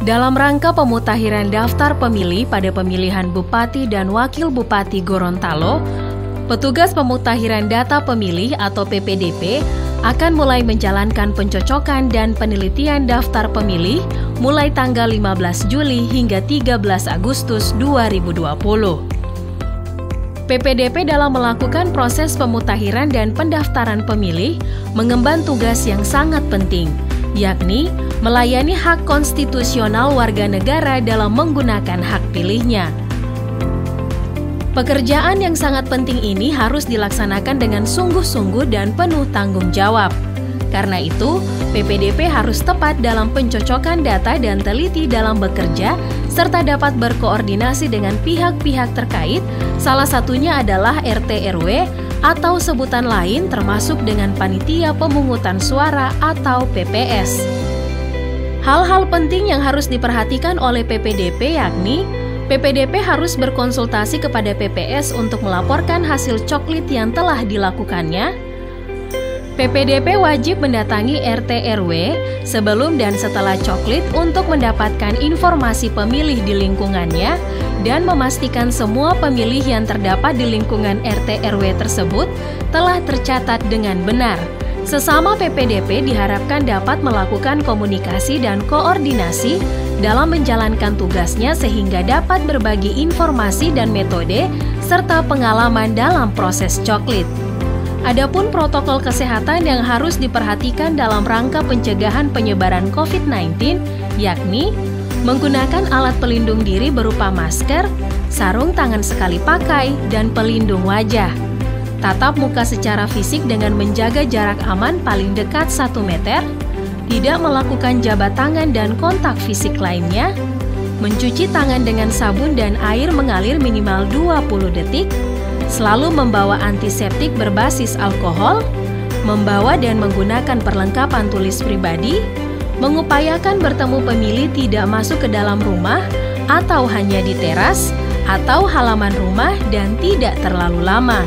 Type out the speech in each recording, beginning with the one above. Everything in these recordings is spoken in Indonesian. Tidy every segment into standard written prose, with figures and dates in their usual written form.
Dalam rangka pemutakhiran daftar pemilih pada pemilihan Bupati dan Wakil Bupati Gorontalo, petugas pemutakhiran data pemilih atau PPDP akan mulai menjalankan pencocokan dan penelitian daftar pemilih mulai tanggal 15 Juli hingga 13 Agustus 2020. PPDP dalam melakukan proses pemutakhiran dan pendaftaran pemilih mengemban tugas yang sangat penting, yakni melayani hak konstitusional warga negara dalam menggunakan hak pilihnya. Pekerjaan yang sangat penting ini harus dilaksanakan dengan sungguh-sungguh dan penuh tanggung jawab. Karena itu, PPDP harus tepat dalam pencocokan data dan teliti dalam bekerja, serta dapat berkoordinasi dengan pihak-pihak terkait, salah satunya adalah RT/RW atau sebutan lain termasuk dengan Panitia Pemungutan Suara atau PPS. Hal-hal penting yang harus diperhatikan oleh PPDP yakni PPDP harus berkonsultasi kepada PPS untuk melaporkan hasil coklit yang telah dilakukannya. PPDP wajib mendatangi RT/RW sebelum dan setelah coklit untuk mendapatkan informasi pemilih di lingkungannya dan memastikan semua pemilih yang terdapat di lingkungan RT/RW tersebut telah tercatat dengan benar. Sesama PPDP diharapkan dapat melakukan komunikasi dan koordinasi dalam menjalankan tugasnya sehingga dapat berbagi informasi dan metode serta pengalaman dalam proses coklit. Adapun protokol kesehatan yang harus diperhatikan dalam rangka pencegahan penyebaran COVID-19 yakni menggunakan alat pelindung diri berupa masker, sarung tangan sekali pakai, dan pelindung wajah. Tatap muka secara fisik dengan menjaga jarak aman paling dekat 1 meter, tidak melakukan jabat tangan dan kontak fisik lainnya, mencuci tangan dengan sabun dan air mengalir minimal 20 detik, selalu membawa antiseptik berbasis alkohol, membawa dan menggunakan perlengkapan tulis pribadi, mengupayakan bertemu pemilih tidak masuk ke dalam rumah atau hanya di teras atau halaman rumah dan tidak terlalu lama.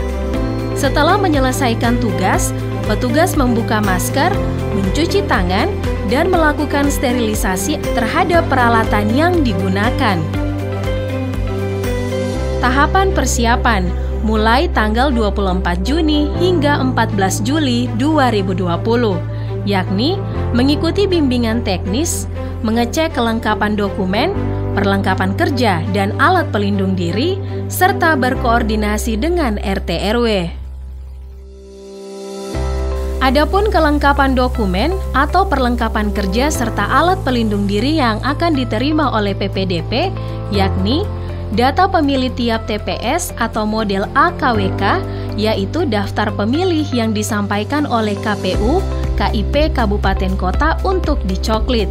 Setelah menyelesaikan tugas, petugas membuka masker, mencuci tangan, dan melakukan sterilisasi terhadap peralatan yang digunakan. Tahapan persiapan mulai tanggal 24 Juni hingga 14 Juli 2020, yakni mengikuti bimbingan teknis, mengecek kelengkapan dokumen, perlengkapan kerja, dan alat pelindung diri, serta berkoordinasi dengan RT/RW. Adapun kelengkapan dokumen atau perlengkapan kerja serta alat pelindung diri yang akan diterima oleh PPDP, yakni data pemilih tiap TPS atau model AKWK, yaitu daftar pemilih yang disampaikan oleh KPU, KIP Kabupaten Kota untuk dicoklit.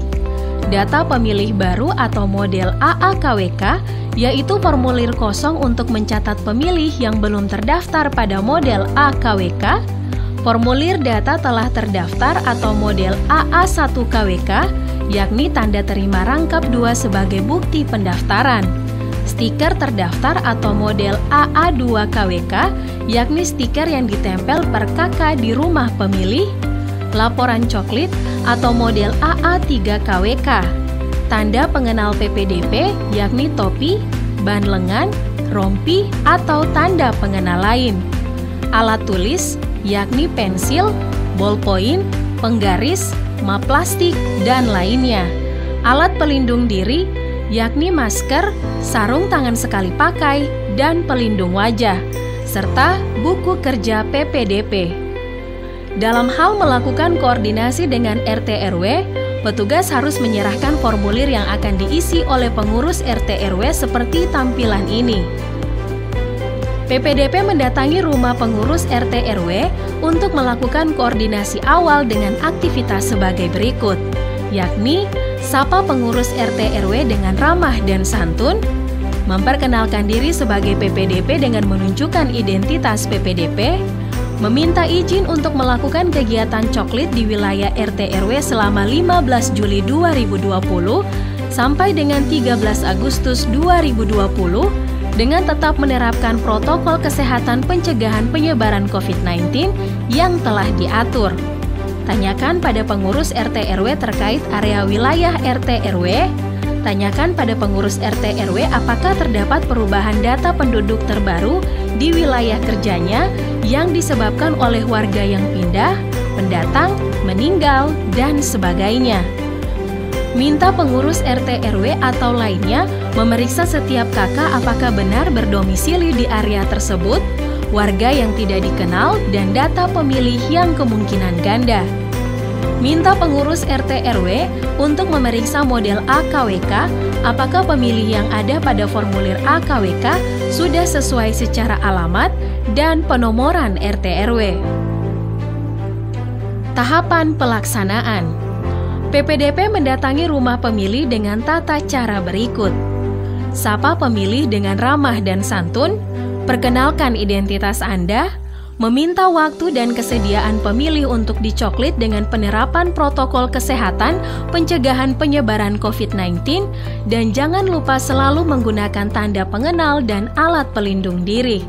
Data pemilih baru atau model AAKWK, yaitu formulir kosong untuk mencatat pemilih yang belum terdaftar pada model AKWK, formulir data telah terdaftar atau model AA1KWK, yakni tanda terima rangkap 2 sebagai bukti pendaftaran. Stiker terdaftar atau model AA2KWK, yakni stiker yang ditempel per KK di rumah pemilih. Laporan coklit atau model AA3KWK. Tanda pengenal PPDP, yakni topi, ban lengan, rompi, atau tanda pengenal lain. Alat tulis, yakni pensil, ballpoint, penggaris, map plastik, dan lainnya. Alat pelindung diri, yakni masker, sarung tangan sekali pakai, dan pelindung wajah, serta buku kerja PPDP. Dalam hal melakukan koordinasi dengan RT/RW, petugas harus menyerahkan formulir yang akan diisi oleh pengurus RT/RW seperti tampilan ini. PPDP mendatangi rumah pengurus RT/RW untuk melakukan koordinasi awal dengan aktivitas sebagai berikut, yakni sapa pengurus RT/RW dengan ramah dan santun, memperkenalkan diri sebagai PPDP dengan menunjukkan identitas PPDP, meminta izin untuk melakukan kegiatan coklit di wilayah RT/RW selama 15 Juli 2020 sampai dengan 13 Agustus 2020 dengan tetap menerapkan protokol kesehatan pencegahan penyebaran COVID-19 yang telah diatur. Tanyakan pada pengurus RT/RW terkait area wilayah RT/RW, Tanyakan pada pengurus RT RW apakah terdapat perubahan data penduduk terbaru di wilayah kerjanya yang disebabkan oleh warga yang pindah, pendatang, meninggal, dan sebagainya. Minta pengurus RT RW atau lainnya memeriksa setiap kakak apakah benar berdomisili di area tersebut, warga yang tidak dikenal, dan data pemilih yang kemungkinan ganda. Minta pengurus RT RW untuk memeriksa model AKWK apakah pemilih yang ada pada formulir AKWK sudah sesuai secara alamat dan penomoran RT RW. Tahapan pelaksanaan. PPDP mendatangi rumah pemilih dengan tata cara berikut. Sapa pemilih dengan ramah dan santun, perkenalkan identitas Anda, meminta waktu dan kesediaan pemilih untuk dicoklit dengan penerapan protokol kesehatan pencegahan penyebaran COVID-19, dan jangan lupa selalu menggunakan tanda pengenal dan alat pelindung diri.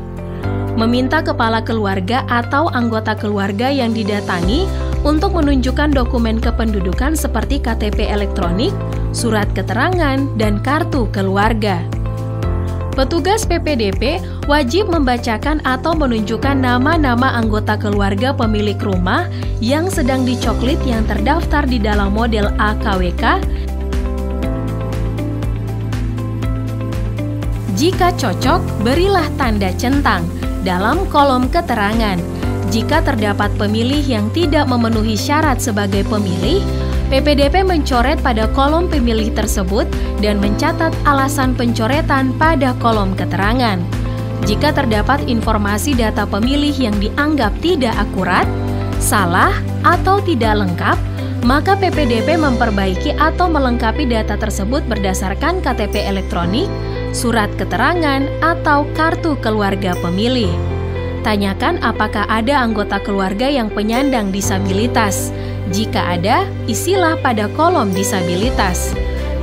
Meminta kepala keluarga atau anggota keluarga yang didatangi untuk menunjukkan dokumen kependudukan seperti KTP elektronik, surat keterangan, dan kartu keluarga. Petugas PPDP wajib membacakan atau menunjukkan nama-nama anggota keluarga pemilik rumah yang sedang dicoklit yang terdaftar di dalam model AKWK. Jika cocok, berilah tanda centang dalam kolom keterangan. Jika terdapat pemilih yang tidak memenuhi syarat sebagai pemilih, PPDP mencoret pada kolom pemilih tersebut dan mencatat alasan pencoretan pada kolom keterangan. Jika terdapat informasi data pemilih yang dianggap tidak akurat, salah, atau tidak lengkap, maka PPDP memperbaiki atau melengkapi data tersebut berdasarkan KTP elektronik, surat keterangan, atau kartu keluarga pemilih. Tanyakan apakah ada anggota keluarga yang penyandang disabilitas. Jika ada, isilah pada kolom disabilitas.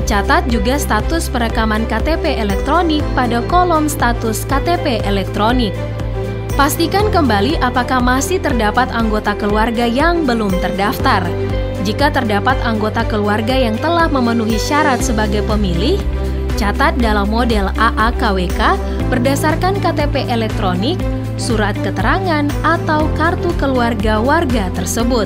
Catat juga status perekaman KTP elektronik pada kolom status KTP elektronik. Pastikan kembali apakah masih terdapat anggota keluarga yang belum terdaftar. Jika terdapat anggota keluarga yang telah memenuhi syarat sebagai pemilih, catat dalam model AAKWK berdasarkan KTP elektronik, surat keterangan, atau kartu keluarga warga tersebut.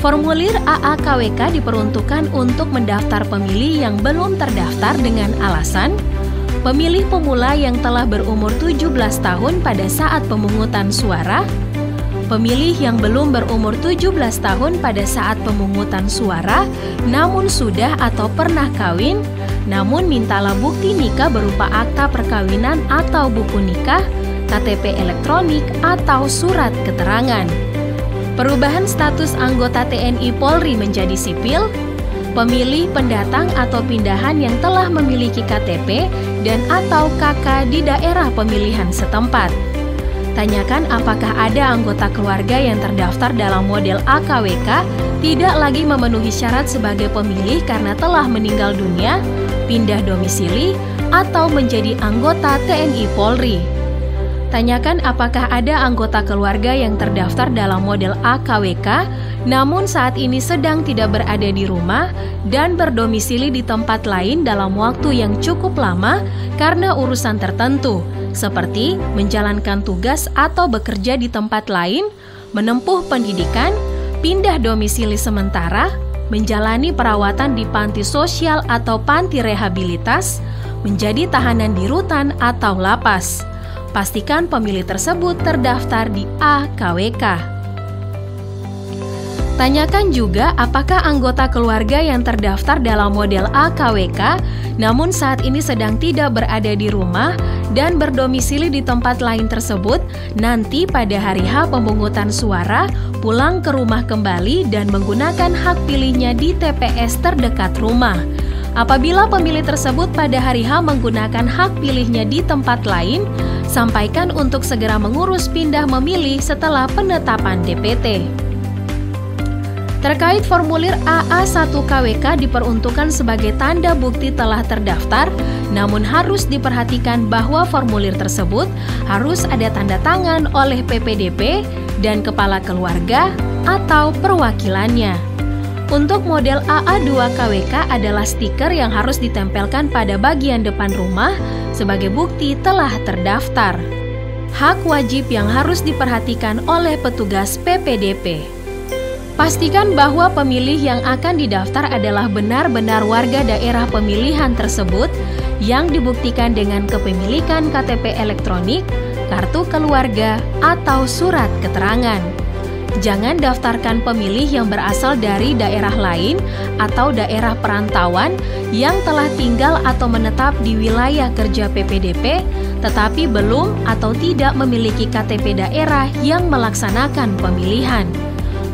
Formulir AAKWK diperuntukkan untuk mendaftar pemilih yang belum terdaftar dengan alasan pemilih pemula yang telah berumur 17 tahun pada saat pemungutan suara, pemilih yang belum berumur 17 tahun pada saat pemungutan suara namun sudah atau pernah kawin, namun mintalah bukti nikah berupa akta perkawinan atau buku nikah, KTP elektronik, atau surat keterangan. Perubahan status anggota TNI Polri menjadi sipil, pemilih pendatang atau pindahan yang telah memiliki KTP dan atau KK di daerah pemilihan setempat. Tanyakan apakah ada anggota keluarga yang terdaftar dalam model AKWK tidak lagi memenuhi syarat sebagai pemilih karena telah meninggal dunia, pindah domisili, atau menjadi anggota TNI Polri. Tanyakan apakah ada anggota keluarga yang terdaftar dalam model AKWK namun saat ini sedang tidak berada di rumah dan berdomisili di tempat lain dalam waktu yang cukup lama karena urusan tertentu, seperti menjalankan tugas atau bekerja di tempat lain, menempuh pendidikan, pindah domisili sementara, menjalani perawatan di panti sosial atau panti rehabilitas, menjadi tahanan di rutan atau lapas. Pastikan pemilih tersebut terdaftar di AKWK. Tanyakan juga apakah anggota keluarga yang terdaftar dalam model AKWK namun saat ini sedang tidak berada di rumah dan berdomisili di tempat lain tersebut nanti pada hari H pemungutan suara pulang ke rumah kembali dan menggunakan hak pilihnya di TPS terdekat rumah. Apabila pemilih tersebut pada hari H menggunakan hak pilihnya di tempat lain, sampaikan untuk segera mengurus pindah memilih setelah penetapan DPT. Terkait formulir AA1KWK diperuntukkan sebagai tanda bukti telah terdaftar, namun harus diperhatikan bahwa formulir tersebut harus ada tanda tangan oleh PPDP dan kepala keluarga atau perwakilannya. Untuk model AA2KWK adalah stiker yang harus ditempelkan pada bagian depan rumah sebagai bukti telah terdaftar. Hak wajib yang harus diperhatikan oleh petugas PPDP. Pastikan bahwa pemilih yang akan didaftar adalah benar-benar warga daerah pemilihan tersebut yang dibuktikan dengan kepemilikan KTP elektronik, kartu keluarga, atau surat keterangan. Jangan daftarkan pemilih yang berasal dari daerah lain atau daerah perantauan yang telah tinggal atau menetap di wilayah kerja PPDP, tetapi belum atau tidak memiliki KTP daerah yang melaksanakan pemilihan.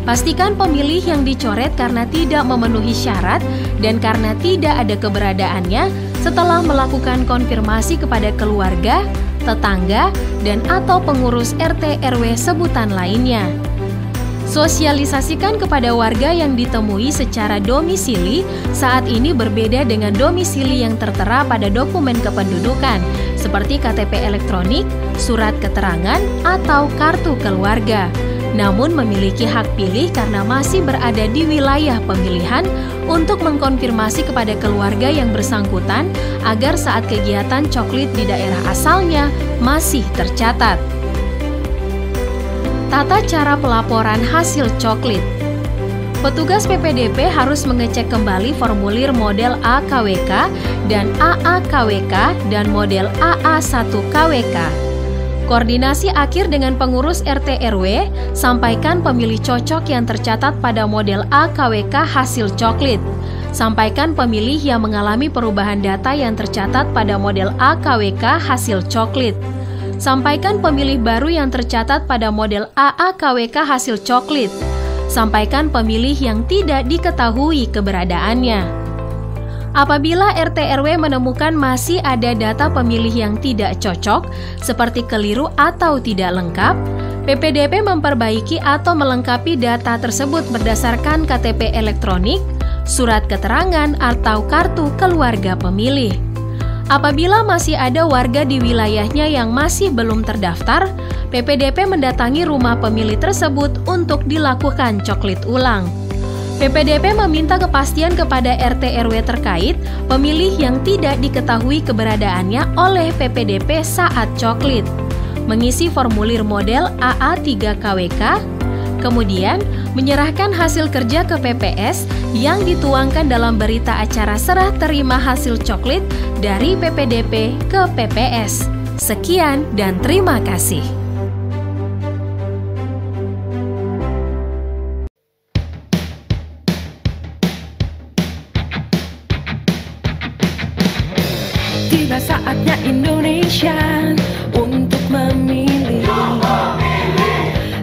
Pastikan pemilih yang dicoret karena tidak memenuhi syarat dan karena tidak ada keberadaannya setelah melakukan konfirmasi kepada keluarga, tetangga, dan atau pengurus RT RW sebutan lainnya. Sosialisasikan kepada warga yang ditemui secara domisili saat ini berbeda dengan domisili yang tertera pada dokumen kependudukan, seperti KTP elektronik, surat keterangan, atau kartu keluarga. Namun memiliki hak pilih karena masih berada di wilayah pemilihan untuk mengkonfirmasi kepada keluarga yang bersangkutan agar saat kegiatan coklit di daerah asalnya masih tercatat. Tata cara pelaporan hasil coklit. Petugas PPDP harus mengecek kembali formulir model AKWK dan AAKWK dan model AA1KWK. Koordinasi akhir dengan pengurus RT RW, sampaikan pemilih cocok yang tercatat pada model AKWK hasil coklit. Sampaikan pemilih yang mengalami perubahan data yang tercatat pada model AKWK hasil coklit. Sampaikan pemilih baru yang tercatat pada model AAKWK hasil coklit. Sampaikan pemilih yang tidak diketahui keberadaannya. Apabila RT RW menemukan masih ada data pemilih yang tidak cocok, seperti keliru atau tidak lengkap, PPDP memperbaiki atau melengkapi data tersebut berdasarkan KTP elektronik, surat keterangan, atau kartu keluarga pemilih. Apabila masih ada warga di wilayahnya yang masih belum terdaftar, PPDP mendatangi rumah pemilih tersebut untuk dilakukan coklit ulang. PPDP meminta kepastian kepada RT RW terkait pemilih yang tidak diketahui keberadaannya oleh PPDP saat coklit. Mengisi formulir model AA3KWK, kemudian menyerahkan hasil kerja ke PPS yang dituangkan dalam berita acara serah terima hasil coklit dari PPDP ke PPS. Sekian dan terima kasih. Tiba saatnya Indonesia untuk memilih.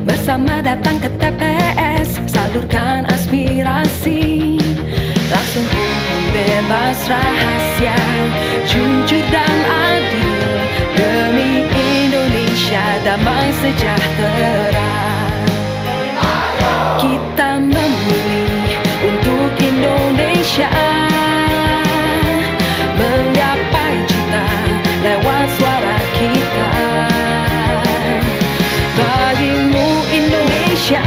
Bersama datang ke TPS, salurkan aspirasi. Langsung bebas rahasia, jujur dan adil, demi Indonesia damai sejahtera. Kita memilih untuk Indonesia, menggapai cita lewat suara kita. Bagimu Indonesia,